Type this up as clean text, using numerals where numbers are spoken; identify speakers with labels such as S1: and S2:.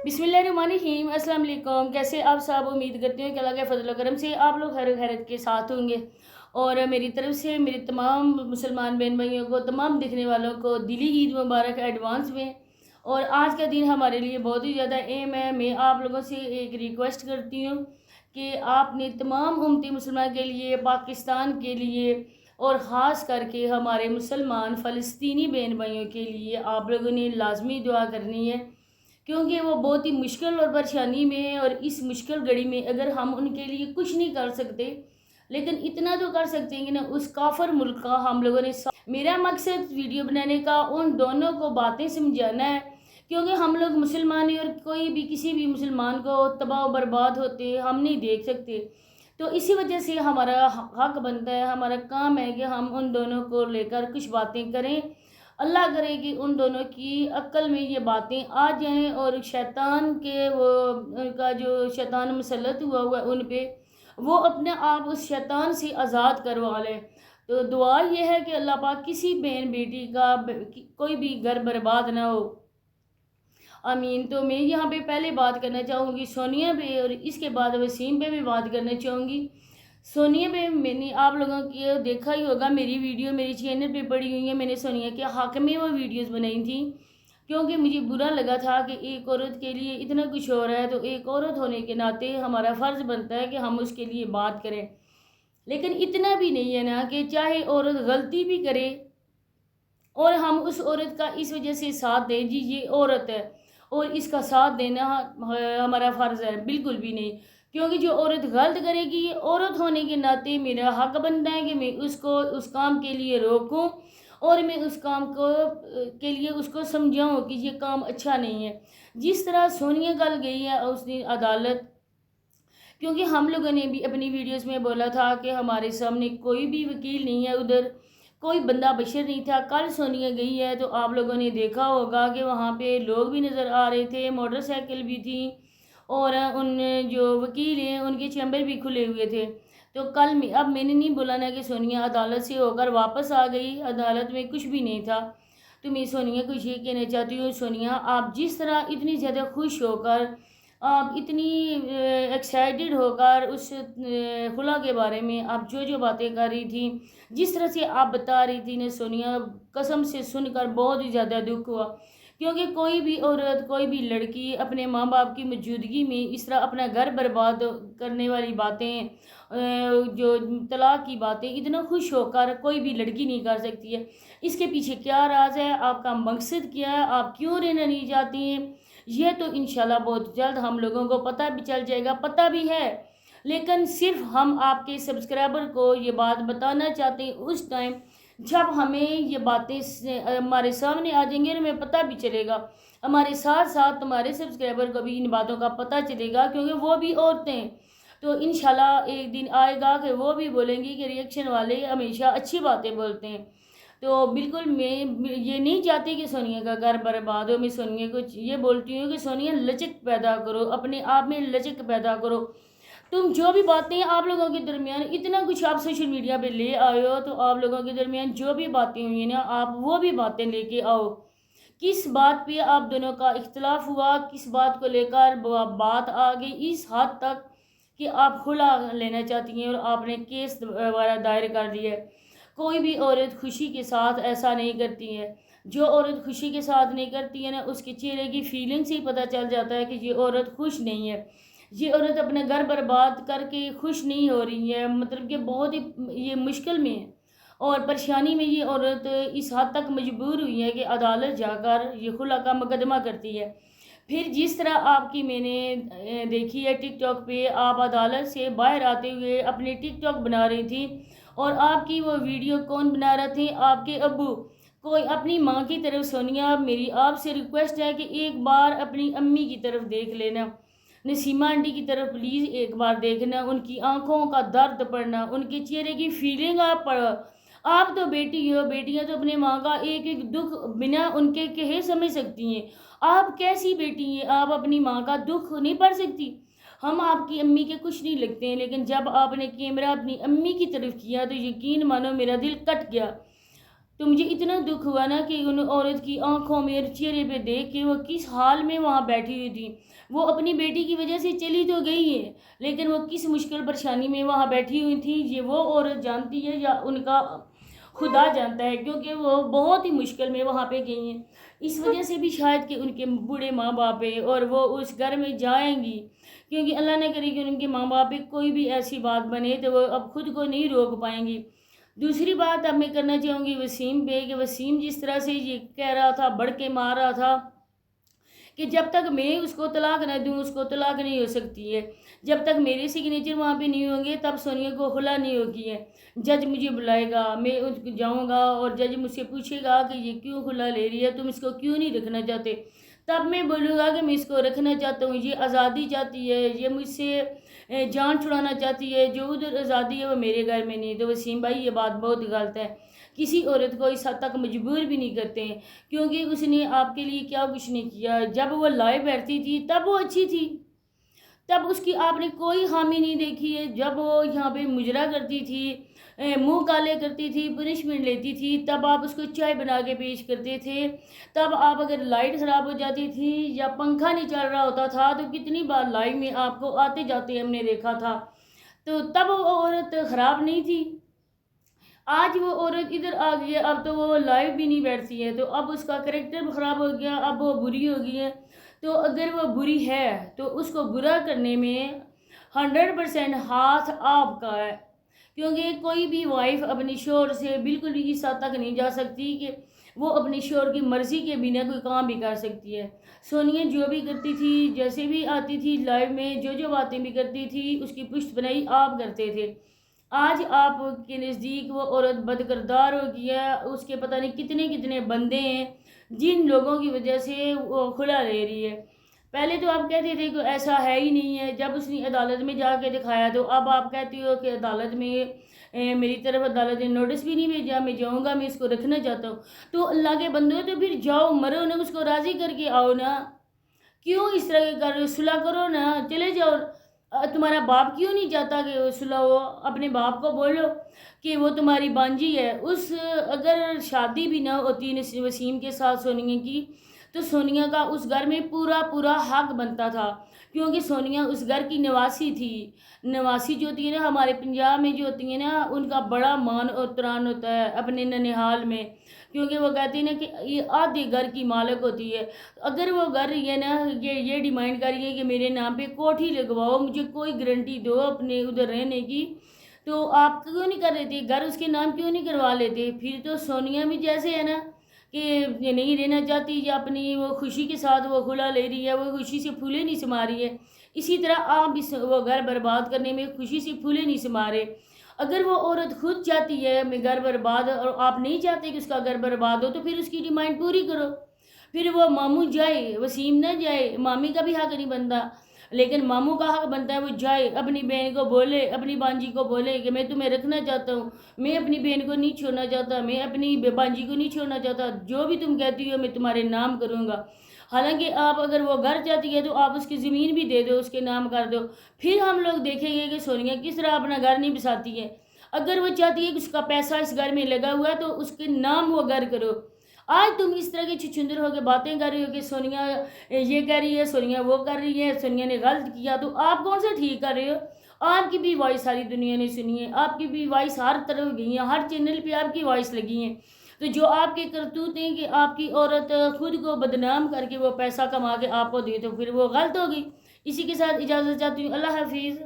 S1: बिस्मिल्लाहिर्रहमानिर्रहीम। अस्सलाम वालेकुम। कैसे आप सब? उम्मीद करती हूँ कि अल्लाह के फजल व करम से आप लोग खैर खैरियत के साथ होंगे। और मेरी तरफ से मेरे तमाम मुसलमान बहन भाइयों को, तमाम देखने वालों को दिली ईद मुबारक एडवांस में। और आज का दिन हमारे लिए बहुत ही ज़्यादा अहम है। मैं आप लोगों से एक रिक्वेस्ट करती हूँ कि आपने तमाम उम्मती मुसलमान के लिए, पाकिस्तान के लिए और ख़ास करके हमारे मुसलमान फ़लस्तीनी बहन भाइयों के लिए आप लोगों ने लाजमी दुआ करनी है, क्योंकि वो बहुत ही मुश्किल और परेशानी में है। और इस मुश्किल घड़ी में अगर हम उनके लिए कुछ नहीं कर सकते, लेकिन इतना तो कर सकते हैं कि ना उस काफर मुल्क का हम लोगों ने मेरा मकसद वीडियो बनाने का उन दोनों को बातें समझाना है, क्योंकि हम लोग मुसलमान हैं और कोई भी किसी भी मुसलमान को तबाह बर्बाद होते हम नहीं देख सकते। तो इसी वजह से हमारा हक बनता है, हमारा काम है कि हम उन दोनों को लेकर कुछ बातें करें। अल्लाह करे कि उन दोनों की अक्ल में ये बातें आ जाएं और शैतान के वो उनका जो शैतान मुसल्लत हुआ उन पे, वो अपने आप उस शैतान से आज़ाद करवा लें। तो दुआ ये है कि अल्लाह पाक किसी बहन बेटी का कोई भी घर बर्बाद ना हो, आमीन। तो मैं यहाँ पे पहले बात करना चाहूँगी सोनिया पे, और इसके बाद वसीम पे भी बात करना चाहूँगी। सोनिया पे मैंने आप लोगों की देखा ही होगा, मेरी वीडियो मेरी चैनल पे पड़ी हुई है। मैंने सोनिया के हक़ में वो वीडियोस बनाई थी, क्योंकि मुझे बुरा लगा था कि एक औरत के लिए इतना कुछ हो रहा है, तो एक औरत होने के नाते हमारा फ़र्ज़ बनता है कि हम उसके लिए बात करें। लेकिन इतना भी नहीं है ना कि चाहे औरत गलती भी करे और हम उस औरत का इस वजह से साथ दें, जी ये औरत है और इसका साथ देना हमारा फ़र्ज़ है, बिल्कुल भी नहीं। क्योंकि जो औरत गलत करेगी, औरत होने के नाते मेरा हक बनता है कि मैं उसको उस काम के लिए रोकूं और मैं उस काम को के लिए उसको समझाऊं कि ये काम अच्छा नहीं है। जिस तरह सोनिया कल गई है उस दिन अदालत, क्योंकि हम लोगों ने भी अपनी वीडियोस में बोला था कि हमारे सामने कोई भी वकील नहीं है, उधर कोई बंदा बशर नहीं था। कल सोनिया गई है तो आप लोगों ने देखा होगा कि वहाँ पे लोग भी नज़र आ रहे थे, मोटरसाइकिल भी थी, और उन जो वकील हैं उनके चैम्बर भी खुले हुए थे। तो कल में अब मैंने नहीं बोला ना कि सोनिया अदालत से होकर वापस आ गई, अदालत में कुछ भी नहीं था। तो मैं सोनिया को ये कहना चाहती हूँ, सोनिया आप जिस तरह इतनी ज़्यादा खुश होकर, आप इतनी एक्साइटेड होकर उस खुला के बारे में आप जो जो बातें कर रही थी, जिस तरह से आप बता रही थी ना सोनिया, कसम से सुनकर बहुत ही ज़्यादा दुख हुआ। क्योंकि कोई भी औरत, कोई भी लड़की अपने माँ बाप की मौजूदगी में इस तरह अपना घर बर्बाद करने वाली बातें, जो तलाक की बातें, इतना खुश होकर कोई भी लड़की नहीं कर सकती है। इसके पीछे क्या राज है, आपका मकसद क्या है, आप क्यों रहना नहीं चाहती हैं, यह तो इंशाल्लाह बहुत जल्द हम लोगों को पता भी चल जाएगा, पता भी है। लेकिन सिर्फ हम आपके सब्सक्राइबर को ये बात बताना चाहते हैं उस टाइम जब हमें ये बातें हमारे सामने आ जाएंगी और हमें पता भी चलेगा। हमारे साथ साथ तुम्हारे सब्सक्राइबर को भी इन बातों का पता चलेगा, क्योंकि वो भी औरतें हैं। तो इंशाल्लाह एक दिन आएगा कि वो भी बोलेंगी कि रिएक्शन वाले हमेशा अच्छी बातें बोलते हैं। तो बिल्कुल मैं ये नहीं चाहती कि सोनिया का घर बर्बाद हो। मैं सोनिया को ये बोलती हूँ कि सोनिया लचक पैदा करो, अपने आप में लचक पैदा करो। तुम जो भी बातें आप लोगों के दरमियान, इतना कुछ आप सोशल मीडिया पे ले आए हो, तो आप लोगों के दरमियान जो भी बातें हुई हैं ना, आप वो भी बातें लेके आओ। किस बात पे आप दोनों का इख्तलाफ हुआ, किस बात को लेकर बात आ गई इस हद तक कि आप खुला लेना चाहती हैं और आपने केस वगैरह दायर कर दिया है। कोई भी औरत खुशी के साथ ऐसा नहीं करती है। जो औरत खुशी के साथ नहीं करती है ना, उसके चेहरे की फीलिंग से ही पता चल जाता है कि ये औरत खुश नहीं है। ये औरत अपने घर बर्बाद करके खुश नहीं हो रही है, मतलब कि बहुत ही ये मुश्किल में है और परेशानी में ये औरत इस हद तक मजबूर हुई है कि अदालत जाकर ये खुला का मुकदमा करती है। फिर जिस तरह आपकी मैंने देखी है टिकटॉक पे, आप अदालत से बाहर आते हुए अपने टिकटॉक बना रही थी, और आपकी वो वीडियो कौन बना रहे थे, आपके अब्बू। कोई अपनी माँ की तरफ, सोनिया मेरी आपसे रिक्वेस्ट है कि एक बार अपनी अम्मी की तरफ देख लेना, नसीमा आंटी की तरफ प्लीज़ एक बार देखना, उनकी आंखों का दर्द पढ़ना, उनके चेहरे की फीलिंग आप पढ़ो। आप तो बेटी हो, बेटियां तो अपने माँ का एक एक दुख बिना उनके कहे समझ सकती हैं। आप कैसी बेटी हैं, आप अपनी माँ का दुख नहीं पढ़ सकती। हम आपकी अम्मी के कुछ नहीं लगते हैं, लेकिन जब आपने कैमरा अपनी अम्मी की तरफ किया तो यकीन मानो मेरा दिल कट गया। تو مجھے اتنا دکھ ہوا نا کہ ان عورت کی آنکھوں میں اور چہرے پہ دیکھ کے وہ کس حال میں وہاں بیٹھی ہوئی تھی. وہ اپنی بیٹی کی وجہ سے چلی تو گئی ہے لیکن وہ کس مشکل پریشانی میں وہاں بیٹھی ہوئی تھی یہ وہ عورت جانتی ہے یا ان کا خدا جانتا ہے، کیونکہ وہ بہت ہی مشکل میں وہاں پہ گئی ہیں. اس وجہ سے بھی شاید کہ ان کے بوڑھے ماں باپ ہیں اور وہ اس گھر میں جائیں گی، کیونکہ اللہ نے کرے کہ ان کے ماں باپ پہ کوئی بھی ایسی بات بنے تو وہ اب خود کو نہیں روک پائیں گی. دوسری بات اب میں کرنا چاہوں گی وسیم پہ، کہ وسیم جس طرح سے یہ کہہ رہا تھا، بڑھ کے مار رہا تھا کہ جب تک میں اس کو طلاق نہ دوں اس کو طلاق نہیں ہو سکتی ہے، جب تک میرے سگنیچر وہاں پہ نہیں ہوں گے تب سونیا کو خلا نہیں ہوگی ہے. جج مجھے بلائے گا، میں جاؤں گا اور جج مجھ سے پوچھے گا کہ یہ کیوں خلا لے رہی ہے، تم اس کو کیوں نہیں رکھنا چاہتے، تب میں بولوں گا کہ میں اس کو رکھنا چاہتا ہوں، یہ آزادی چاہتی ہے، یہ مجھ سے جان چھڑانا چاہتی ہے، جو ادھر آزادی ہے وہ میرے گھر میں نہیں. تو وسیم بھائی یہ بات بہت غلط ہے، کسی عورت کو اس حد تک مجبور بھی نہیں کرتے ہیں، کیونکہ اس نے آپ کے لیے کیا کچھ نہیں کیا. جب وہ لائے بیٹھتی تھی تب وہ اچھی تھی، تب اس کی آپ نے کوئی خامی نہیں دیکھی ہے. جب وہ یہاں پہ مجرا کرتی تھی، منہ کالے کرتی تھی، پنشمنٹ لیتی تھی، تب آپ اس کو چائے بنا کے پیش کرتے تھے. تب آپ اگر لائٹ خراب ہو جاتی تھی یا پنکھا نہیں چل رہا ہوتا تھا تو کتنی بار لائٹ میں آپ کو آتے جاتے ہم نے دیکھا تھا، تو تب وہ عورت خراب نہیں تھی. آج وہ عورت ادھر آ گئی ہے، اب تو وہ لائیو بھی نہیں بیٹھتی ہے، تو اب اس کا کریکٹر خراب ہو گیا، اب وہ بری ہو گئی ہے. تو اگر وہ بری ہے تو اس کو برا کرنے میں 100% ہاتھ آپ کا ہے، کیونکہ کوئی بھی وائف اپنی شوہر سے بالکل بھی اس حد تک نہیں جا سکتی کہ وہ اپنی شوہر کی مرضی کے بنا کوئی کام بھی کر سکتی ہے. سونیا جو بھی کرتی تھی، جیسے بھی آتی تھی لائیو میں، جو باتیں بھی کرتی تھی اس کی پشت بنائی آپ کرتے تھے. آج آپ کے نزدیک وہ عورت بد کردار ہو گئی ہے، اس کے پتہ نہیں کتنے کتنے بندے ہیں جن لوگوں کی وجہ سے وہ کھلا لے رہی ہے. پہلے تو آپ کہتے تھے کہ ایسا ہے ہی نہیں ہے، جب اس نے عدالت میں جا کے دکھایا تو اب آپ کہتے ہو کہ عدالت میں میری طرف عدالت نے نوٹس بھی نہیں بھیجا، میں جاؤں گا، میں اس کو رکھنا چاہتا ہوں. تو اللہ کے بندو تو پھر جاؤ، مرو نا، اس کو راضی کر کے آؤ نا، کیوں اس طرح کر رہے ہو؟ صلح کرو نا، چلے جاؤ. تمہارا باپ کیوں نہیں چاہتا کہ وہ صلح ہو؟ اپنے باپ کو بولو کہ وہ تمہاری بانجی ہے. اگر شادی بھی نہ ہوتی وسیم کے ساتھ سونیا کی تو سونیا کا اس گھر میں پورا حق بنتا تھا، کیونکہ سونیا اس گھر کی نواسی تھی. نواسی جو ہوتی ہے نا ہمارے پنجاب میں جو ہوتی ہے نا، ان کا بڑا مان اور تران ہوتا ہے اپنے ننہال میں، کیونکہ وہ کہتی ہے نا کہ یہ آدھے گھر کی مالک ہوتی ہے. اگر وہ گھر یہ نا یہ ڈیمانڈ کر رہی ہے کہ میرے نام پہ کوٹھی لگواؤ، مجھے کوئی گارنٹی دو اپنے ادھر رہنے کی، تو آپ کیوں نہیں کر رہے تھے؟ گھر اس کے نام کیوں نہیں کروا لیتے؟ پھر تو سونیا بھی جیسے ہے نا کہ یہ نہیں رہنا چاہتی یا اپنی وہ خوشی کے ساتھ وہ خلا لے رہی ہے، وہ خوشی سے پھولے نہیں سما رہی ہے، اسی طرح آپ وہ گھر برباد کرنے میں خوشی سے پھولے نہیں سما رہے. اگر وہ عورت خود چاہتی ہے میں گھر برباد، اور آپ نہیں چاہتے کہ اس کا گھر برباد ہو، تو پھر اس کی ڈیمانڈ پوری کرو. پھر وہ ماموں جائے، وسیم نہ جائے، مامی کا بھی حق نہیں بنتا، لیکن ماموں کا حق بنتا ہے وہ جائے، اپنی بہن کو بولے، اپنی بانجی کو بولے کہ میں تمہیں رکھنا چاہتا ہوں، میں اپنی بہن کو نہیں چھوڑنا چاہتا، میں اپنی بانجی کو نہیں چھوڑنا چاہتا، جو بھی تم کہتی ہو میں تمہارے نام کروں گا. حالانکہ آپ اگر وہ گھر چاہتی ہے تو آپ اس کی زمین بھی دے دو، اس کے نام کر دو، پھر ہم لوگ دیکھیں گے کہ سونیا کس طرح اپنا گھر نہیں بساتی ہے. اگر وہ چاہتی ہے کہ اس کا پیسہ اس گھر میں لگا ہوا ہے تو اس کے نام وہ گھر کرو. آج تم اس طرح کے چھچندر ہو کے باتیں کر رہی ہو کہ سونیا یہ کہہ رہی ہے، سونیا وہ کر رہی ہے، سونیا نے غلط کیا، تو آپ کون سا ٹھیک کر رہے ہو؟ آپ کی بھی وائس ساری دنیا نے سنی ہے، آپ کی بھی وائس ہر طرف گئی ہیں، ہر چینل پہ آپ کی وائس لگی ہیں. تو جو آپ کے کرتوت ہیں کہ آپ کی عورت خود کو بدنام کر کے وہ پیسہ کما کے آپ کو دے، تو پھر وہ غلط ہوگی. اسی کے ساتھ اجازت چاہتی ہوں، اللہ حافظ.